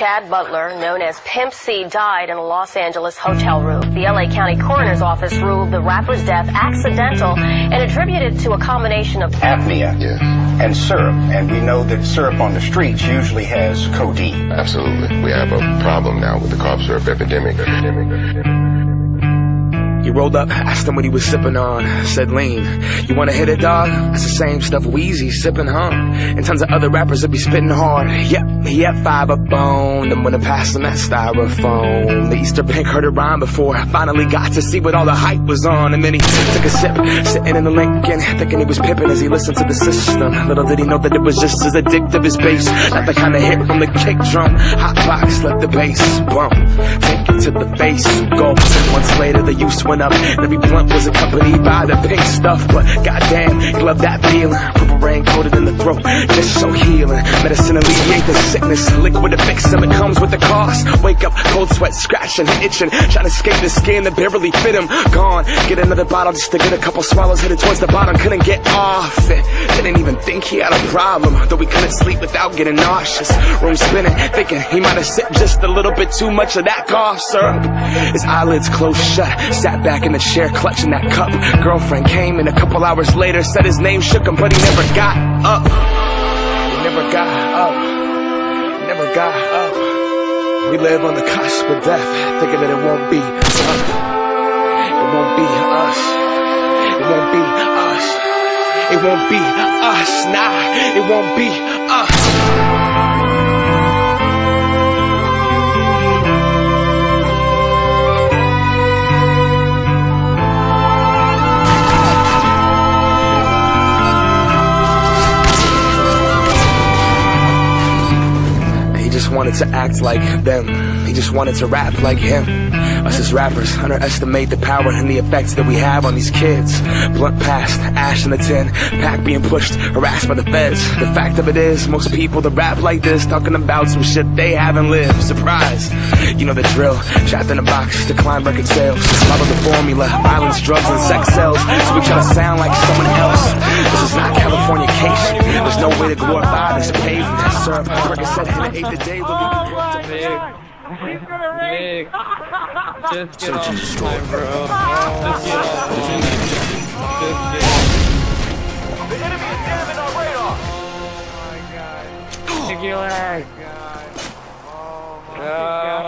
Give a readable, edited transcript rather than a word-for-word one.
Chad Butler, known as Pimp C, died in a Los Angeles hotel room. The LA County Coroner's Office ruled the rapper's death accidental and attributed to a combination of apnea and syrup. And we know that syrup on the streets usually has codeine. Absolutely. We have a problem now with the cough syrup epidemic. He rolled up, asked him what he was sipping on. Said, lean. You wanna hit it, dog? That's the same stuff Weezy's sipping, huh? And tons of other rappers that be spitting hard. Yep, he had 5 up on. And when I passed him that styrofoam, the Easter Bank heard it rhyme before I finally got to see what all the hype was on. And then he took a sip, sitting in the Lincoln, thinking he was pippin' as he listened to the system. Little did he know that it was just as addictive as bass. Not the kind of hit from the kick drum. Hot box, let the bass bump. Take it to the face, go. Months later, the use went up. Every blunt was accompanied by the pink stuff. But goddamn, he loved that feeling. Purple rain coated in the throat, just so healing. Medicine alleviate the sickness, liquid to fix him. It comes with the cost. Wake up, cold sweat, scratching, itching, trying to escape the skin that barely fit him. Gone, get another bottle just to get a couple swallows. Headed towards the bottom, couldn't get off it. Didn't even think he had a problem, though he couldn't sleep without getting nauseous. Room spinning, thinking he might have sipped just a little bit too much of that cough syrup. His eyelids closed shut, sat back in the chair clutching that cup. Girlfriend came in a couple hours later, said his name shook him, but he never got up. He never got up. He never got up. We live on the cusp of death, thinking that it won't be us. It won't be us. It won't be us. It won't be us. Nah, it won't be us. He just wanted to act like them. He just wanted to rap like him. Us as rappers underestimate the power and the effects that we have on these kids. Blunt passed, ash in the tin, pack being pushed, harassed by the feds. The fact of it is, most people that rap like this talking about some shit they haven't lived. Surprise, you know the drill. Trapped in a box, decline record sales. Follow the formula, violence, drugs, and sex sells. So we try to sound like someone else. This is not Californication. There's no way to glorify this paved from that syrup. Percocet hit it 8 the day, will be Nick, just get off the line, bro. Just get off the line. Just get off. The enemy is jamming our radar. Oh my god. Kick your ass. Oh my god.